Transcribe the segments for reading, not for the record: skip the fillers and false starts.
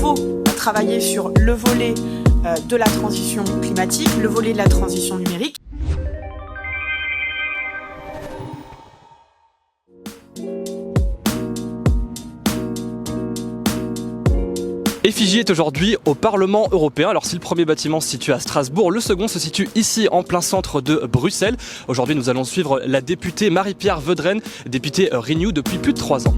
faut travailler sur le volet de la transition climatique, le volet de la transition numérique. Effigie est aujourd'hui au Parlement européen. Alors si le premier bâtiment se situe à Strasbourg, le second se situe ici en plein centre de Bruxelles. Aujourd'hui nous allons suivre la députée Marie-Pierre Vedren, députée Renew depuis plus de 3 ans.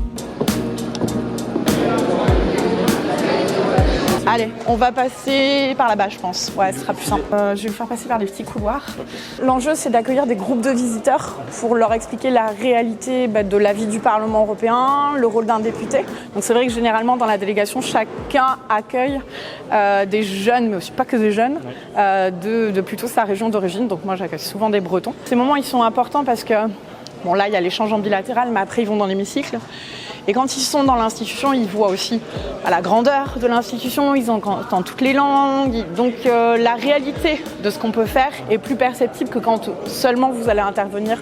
Allez, on va passer par là-bas, je pense. Ouais, ce sera plus simple. Je vais vous faire passer par les petits couloirs. L'enjeu, c'est d'accueillir des groupes de visiteurs pour leur expliquer la réalité de la vie du Parlement européen, le rôle d'un député. Donc c'est vrai que généralement, dans la délégation, chacun accueille des jeunes, mais aussi pas que des jeunes, de plutôt sa région d'origine. Donc moi, j'accueille souvent des Bretons. Ces moments, ils sont importants parce que, bon là, il y a l'échange en bilatéral, mais après, ils vont dans l'hémicycle. Et quand ils sont dans l'institution, ils voient aussi la grandeur de l'institution, ils entendent toutes les langues. Donc la réalité de ce qu'on peut faire est plus perceptible que quand seulement vous allez intervenir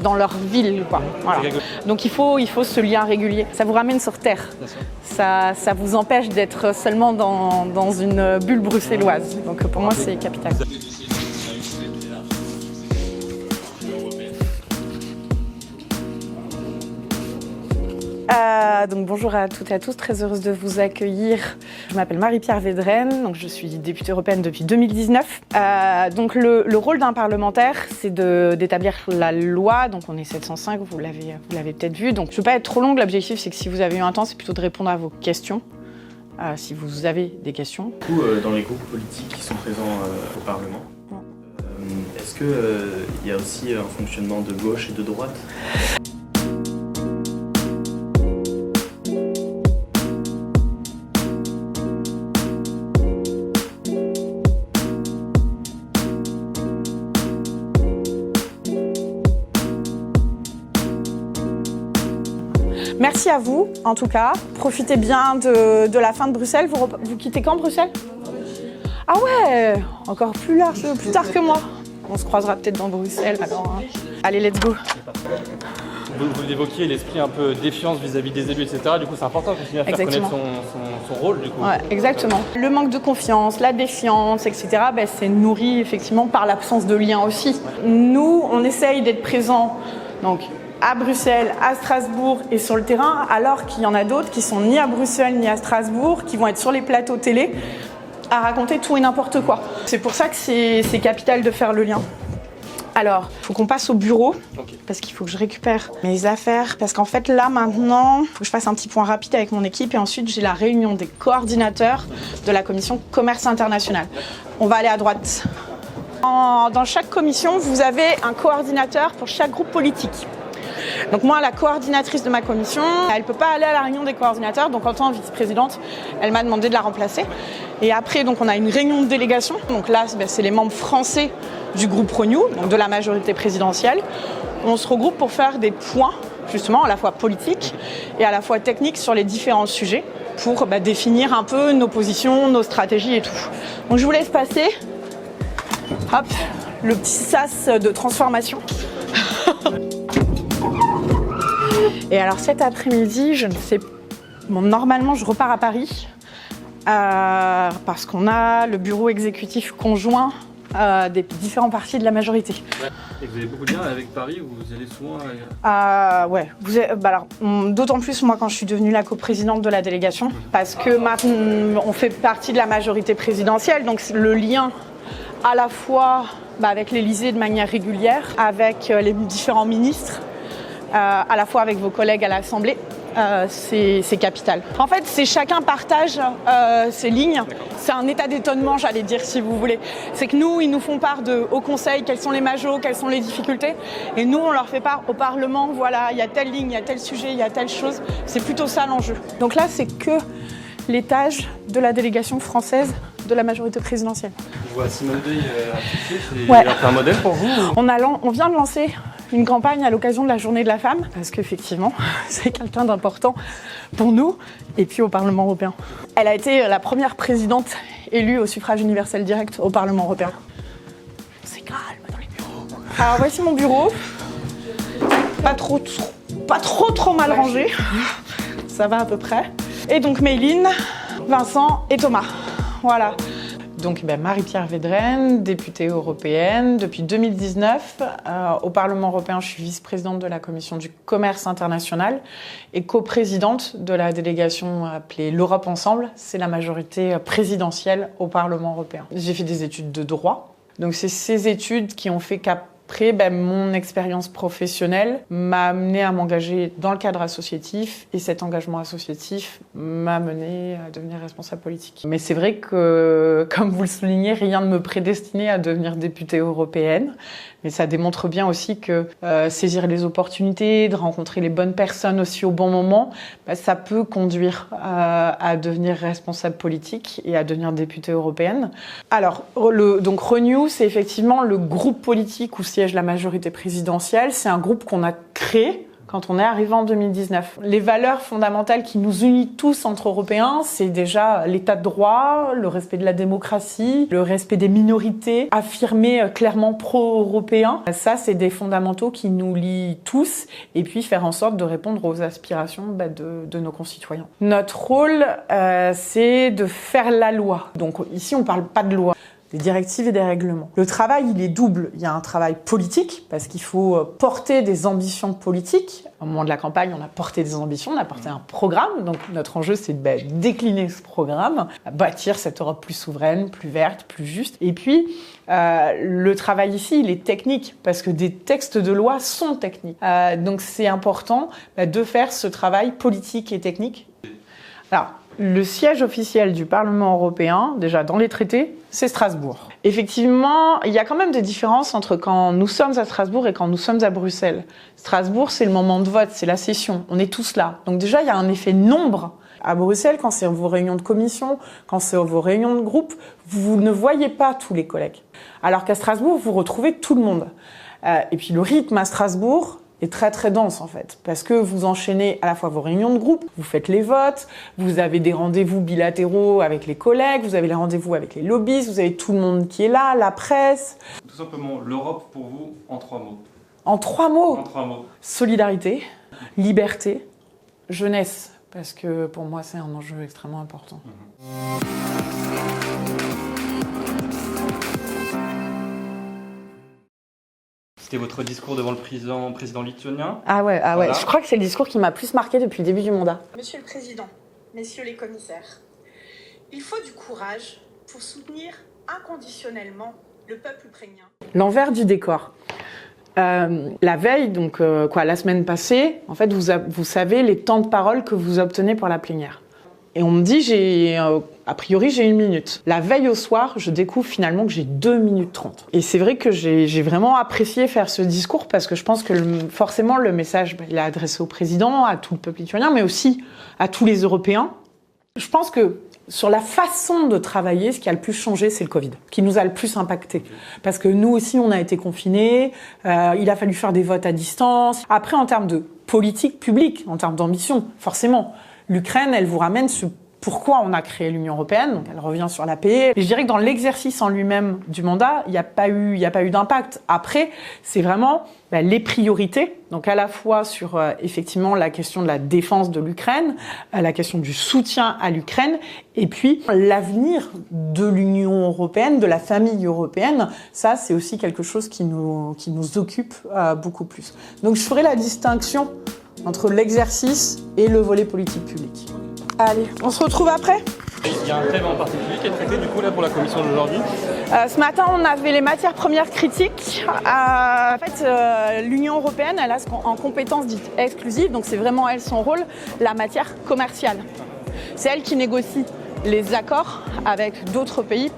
dans leur ville, quoi. Voilà. Donc il faut ce lien régulier. Ça vous ramène sur terre. Ça vous empêche d'être seulement dans une bulle bruxelloise. Donc pour moi, c'est capital. Donc bonjour à toutes et à tous, très heureuse de vous accueillir. Je m'appelle Marie-Pierre Vedren, donc je suis députée européenne depuis 2019. Donc le rôle d'un parlementaire, c'est d'établir la loi. Donc on est 705, vous l'avez peut-être vu. Donc je ne veux pas être trop longue, l'objectif c'est que si vous avez eu un temps, c'est plutôt de répondre à vos questions. Si vous avez des questions. Du coup, dans les groupes politiques qui sont présents au Parlement, est-ce qu'il y a aussi un fonctionnement de gauche et de droite ? Merci à vous, en tout cas. Profitez bien de la fin de Bruxelles. Vous quittez quand, Bruxelles ? Ah ouais, encore plus large, plus tard que moi. On se croisera peut-être dans Bruxelles, alors. Hein. Allez, let's go. Vous l'évoquiez, l'esprit un peu défiance vis-à-vis des élus, etc. Du coup, c'est important de continuer à faire Exactement. connaître son rôle, du coup. Ouais, exactement. Le manque de confiance, la défiance, etc., c'est nourri effectivement par l'absence de lien aussi. Nous, on essaye d'être présents, donc, à Bruxelles, à Strasbourg et sur le terrain, alors qu'il y en a d'autres qui sont ni à Bruxelles ni à Strasbourg, qui vont être sur les plateaux télé à raconter tout et n'importe quoi. C'est pour ça que c'est capital de faire le lien. Alors, il faut qu'on passe au bureau, parce qu'il faut que je récupère mes affaires, parce qu'en fait là maintenant, il faut que je fasse un petit point rapide avec mon équipe et ensuite j'ai la réunion des coordinateurs de la commission commerce international. On va aller à droite. Dans chaque commission, vous avez un coordinateur pour chaque groupe politique. Donc moi, la coordinatrice de ma commission, elle ne peut pas aller à la réunion des coordinateurs, donc en tant que vice-présidente, elle m'a demandé de la remplacer. Et après, donc, on a une réunion de délégation. Donc là, c'est les membres français du groupe Renew, donc de la majorité présidentielle. On se regroupe pour faire des points, justement, à la fois politiques et à la fois techniques sur les différents sujets pour définir un peu nos positions, nos stratégies et tout. Donc je vous laisse passer. Hop, le petit sas de transformation. Et alors cet après-midi, je ne sais, bon, normalement je repars à Paris parce qu'on a le bureau exécutif conjoint des différents partis de la majorité. Ouais. Et vous avez beaucoup de liens avec Paris ou vous allez souvent ouais, alors, d'autant plus moi quand je suis devenue la coprésidente de la délégation, parce que maintenant on fait partie de la majorité présidentielle, donc le lien à la fois avec l'Élysée de manière régulière, avec les différents ministres, à la fois avec vos collègues à l'Assemblée, c'est capital. En fait, c'est chacun partage ses lignes. C'est un état d'étonnement, j'allais dire, si vous voulez. C'est que nous, ils nous font part au Conseil, quels sont les majos, quelles sont les difficultés. Et nous, on leur fait part au Parlement, voilà, il y a telle ligne, il y a tel sujet, il y a telle chose. C'est plutôt ça l'enjeu. Donc là, c'est que l'étage de la délégation française de la majorité présidentielle. Je vois Simone Veil affichée, c'est un modèle pour vous ou... On vient de lancer une campagne à l'occasion de la Journée de la femme, parce qu'effectivement, c'est quelqu'un d'important pour nous et puis au Parlement européen. Elle a été la première présidente élue au suffrage universel direct au Parlement européen. C'est calme dans les bureaux. Alors voici mon bureau, pas trop mal rangé, ça va à peu près. Et donc Méline, Vincent et Thomas. Voilà. Donc Marie-Pierre Védrenne, députée européenne depuis 2019. Au Parlement européen, je suis vice-présidente de la Commission du commerce international et coprésidente de la délégation appelée l'Europe Ensemble. C'est la majorité présidentielle au Parlement européen. J'ai fait des études de droit. Donc c'est ces études qui ont fait qu'après, mon expérience professionnelle m'a amené à m'engager dans le cadre associatif et cet engagement associatif m'a mené à devenir responsable politique. Mais c'est vrai que, comme vous le soulignez, rien ne me prédestinait à devenir députée européenne. Mais ça démontre bien aussi que saisir les opportunités, de rencontrer les bonnes personnes aussi au bon moment, ça peut conduire à devenir responsable politique et à devenir députée européenne. Alors, donc Renew, c'est effectivement le groupe politique où siège la majorité présidentielle. C'est un groupe qu'on a créé quand on est arrivé en 2019. Les valeurs fondamentales qui nous unissent tous entre Européens, c'est déjà l'état de droit, le respect de la démocratie, le respect des minorités, affirmer clairement pro-européen. Ça, c'est des fondamentaux qui nous lient tous, et puis faire en sorte de répondre aux aspirations de nos concitoyens. Notre rôle, c'est de faire la loi. Donc ici, on ne parle pas de loi. Des directives et des règlements. Le travail, il est double. Il y a un travail politique, parce qu'il faut porter des ambitions politiques. Au moment de la campagne, on a porté des ambitions, on a porté un programme. Donc notre enjeu, c'est de décliner ce programme, bâtir cette Europe plus souveraine, plus verte, plus juste. Et puis, le travail ici, il est technique, parce que des textes de loi sont techniques. Donc c'est important de faire ce travail politique et technique. Alors, le siège officiel du Parlement européen, déjà dans les traités, c'est Strasbourg. Effectivement, il y a quand même des différences entre quand nous sommes à Strasbourg et quand nous sommes à Bruxelles. Strasbourg, c'est le moment de vote, c'est la session, on est tous là. Donc déjà, il y a un effet nombre. À Bruxelles, quand c'est vos réunions de commission, quand c'est vos réunions de groupe, vous ne voyez pas tous les collègues. Alors qu'à Strasbourg, vous retrouvez tout le monde. Et puis le rythme à Strasbourg est très très dense en fait, parce que vous enchaînez à la fois vos réunions de groupe, vous faites les votes, vous avez des rendez-vous bilatéraux avec les collègues, vous avez les rendez-vous avec les lobbyistes, vous avez tout le monde qui est là, la presse. Tout simplement, l'Europe pour vous, en 3 mots. En 3 mots. En 3 mots. Solidarité, liberté, jeunesse, parce que pour moi c'est un enjeu extrêmement important. C'était votre discours devant le président lituanien. Ah ouais, Voilà. Je crois que c'est le discours qui m'a plus marqué depuis le début du mandat. Monsieur le Président, messieurs les commissaires, il faut du courage pour soutenir inconditionnellement le peuple ukrainien. L'envers du décor. La veille, donc la semaine passée, en fait, vous savez les temps de parole que vous obtenez pour la plénière. Et on me dit, a priori, j'ai 1 minute. La veille au soir, je découvre finalement que j'ai 2 minutes 30. Et c'est vrai que j'ai vraiment apprécié faire ce discours parce que je pense que forcément, le message, il est adressé au président, à tout le peuple lituanien, mais aussi à tous les Européens. Je pense que sur la façon de travailler, ce qui a le plus changé, c'est le Covid, qui nous a le plus impacté. Parce que nous aussi, on a été confinés, il a fallu faire des votes à distance. Après, en termes de politique publique, en termes d'ambition, forcément, l'Ukraine, elle vous ramène ce pourquoi on a créé l'Union européenne, donc elle revient sur la paix. Et je dirais que dans l'exercice en lui-même du mandat, il n'y a pas eu d'impact. Après, c'est vraiment les priorités, donc à la fois sur effectivement la question de la défense de l'Ukraine, la question du soutien à l'Ukraine, et puis l'avenir de l'Union européenne, de la famille européenne. Ça, c'est aussi quelque chose qui nous occupe beaucoup plus. Donc je ferai la distinction entre l'exercice et le volet politique public. Allez, on se retrouve après ? Il y a un thème en particulier qui est traité du coup là pour la commission d'aujourd'hui. Ce matin, on avait les matières premières critiques. En fait, l'Union européenne, elle a en compétence dite exclusive, donc c'est vraiment elle son rôle, la matière commerciale. C'est elle qui négocie les accords avec d'autres pays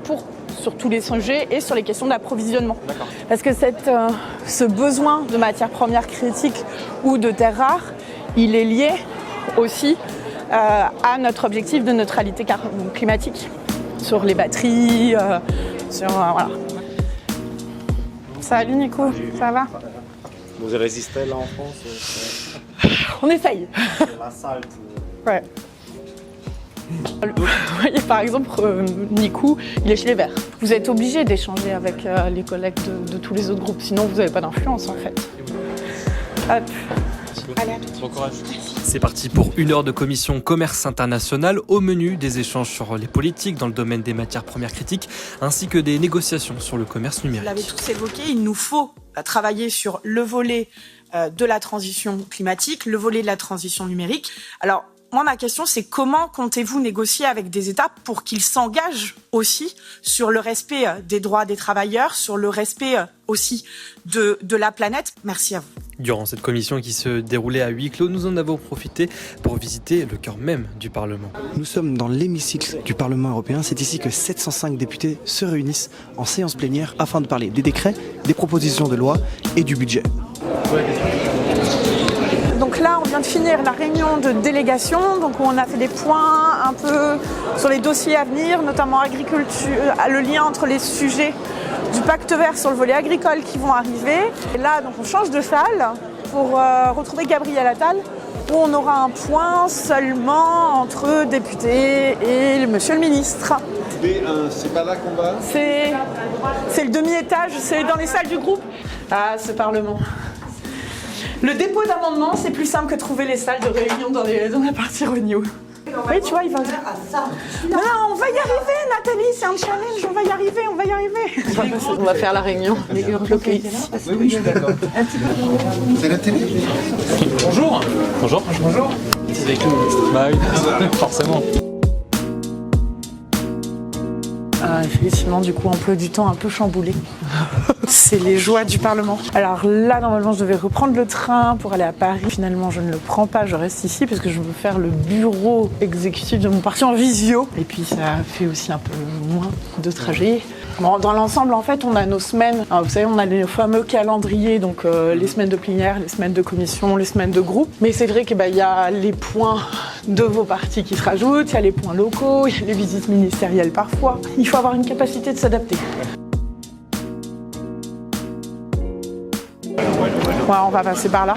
sur tous les sujets et sur les questions d'approvisionnement. Parce que ce besoin de matières premières critiques ou de terres rares, il est lié aussi à notre objectif de neutralité climatique sur les batteries, voilà. Salut Nico, ça va ? Vous résistez là en France On essaye. La salle. Ouais. Vous voyez par exemple, Nico, il est chez les Verts. Vous êtes obligé d'échanger avec les collègues de tous les autres groupes, sinon vous n'avez pas d'influence en fait. Hop. Merci. Allez, à tout de suite. Bon courage. C'est parti pour 1 heure de commission commerce international. Au menu, des échanges sur les politiques dans le domaine des matières premières critiques, ainsi que des négociations sur le commerce Vous l'avez numérique. tous évoqué, il nous faut travailler sur le volet de la transition climatique, le volet de la transition numérique. Alors, moi, ma question, c'est comment comptez-vous négocier avec des États pour qu'ils s'engagent aussi sur le respect des droits des travailleurs, sur le respect aussi de la planète? Merci à vous. Durant cette commission qui se déroulait à huis clos, nous en avons profité pour visiter le cœur même du Parlement. Nous sommes dans l'hémicycle du Parlement européen. C'est ici que 705 députés se réunissent en séance plénière afin de parler des décrets, des propositions de loi et du budget. Donc là, on vient de finir la réunion de délégation, donc on a fait des points un peu sur les dossiers à venir, notamment agriculture, le lien entre les sujets du pacte vert sur le volet agricole qui vont arriver. Et là, donc on change de salle pour retrouver Gabriel Attal, où on aura un point seulement entre députés et monsieur le ministre. B1, c'est pas là qu'on va? C'est le demi-étage, c'est dans les salles du groupe. Ah, ce Parlement. Le dépôt d'amendements, c'est plus simple que trouver les salles de réunion dans la partie renew. Oui, tu vois, il va... Non, on va y arriver, Nathalie, c'est un challenge, on va y arriver. On va faire la réunion. Oui, je suis d'accord. C'est la télé. Bonjour. Bonjour. Bonjour. C'est avec le ministre. Bah oui, forcément. Effectivement, du coup, emploi du temps un peu chamboulé. C'est les joies du Parlement. Alors là, normalement, je devais reprendre le train pour aller à Paris. Finalement, je ne le prends pas, je reste ici parce que je veux faire le bureau exécutif de mon parti en visio. Et puis, ça fait aussi un peu moins de trajet. Bon, dans l'ensemble, en fait, on a nos semaines. Alors, vous savez, on a les fameux calendriers, donc les semaines de plénière, les semaines de commission, les semaines de groupe. Mais c'est vrai qu'il y a les points de vos partis qui se rajoutent, il y a les points locaux, il y a les visites ministérielles parfois. Il faut avoir une capacité de s'adapter. Ouais, on va passer par là.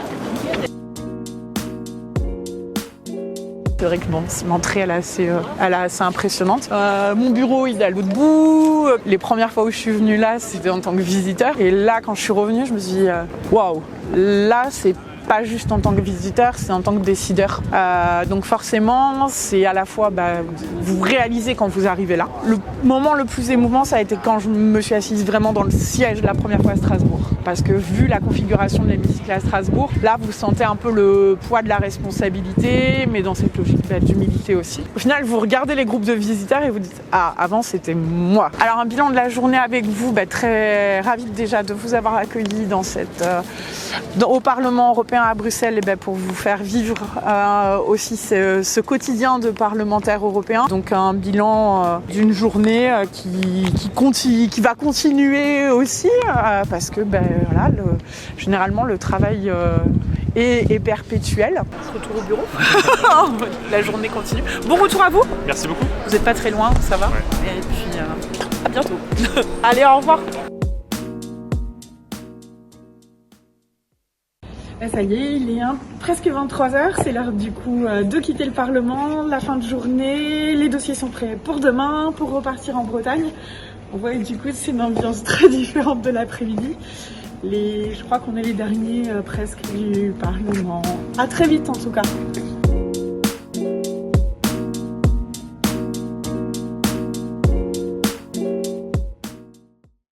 C'est vrai que bon, l'entrée elle est assez impressionnante. Mon bureau il est à l'autre bout. Les premières fois où je suis venue là, c'était en tant que visiteur. Et là, quand je suis revenue, je me suis dit waouh, là c'est pas juste en tant que visiteur, c'est en tant que décideur. Donc forcément, c'est à la fois, vous réalisez quand vous arrivez là. Le moment le plus émouvant, ça a été quand je me suis assise vraiment dans le siège la première fois à Strasbourg. Parce que vu la configuration de l'hémicycle à Strasbourg, là vous sentez un peu le poids de la responsabilité, mais dans cette logique d'humilité aussi. Au final, vous regardez les groupes de visiteurs et vous dites « Ah, avant c'était moi ». Alors un bilan de la journée avec vous, très ravie déjà de vous avoir accueilli au Parlement européen à Bruxelles pour vous faire vivre aussi ce quotidien de parlementaire européen. Donc un bilan d'une journée qui va continuer aussi parce que généralement le travail est perpétuel. On se retrouve au bureau. La journée continue. Bon retour à vous. Merci beaucoup. Vous n'êtes pas très loin, ça va. Ouais. Et puis à bientôt. Allez, au revoir. Ça y est, il est presque 23h, c'est l'heure du coup de quitter le Parlement, la fin de journée, les dossiers sont prêts pour demain, pour repartir en Bretagne. On voit du coup c'est une ambiance très différente de l'après-midi. Je crois qu'on est les derniers presque du Parlement. À très vite en tout cas.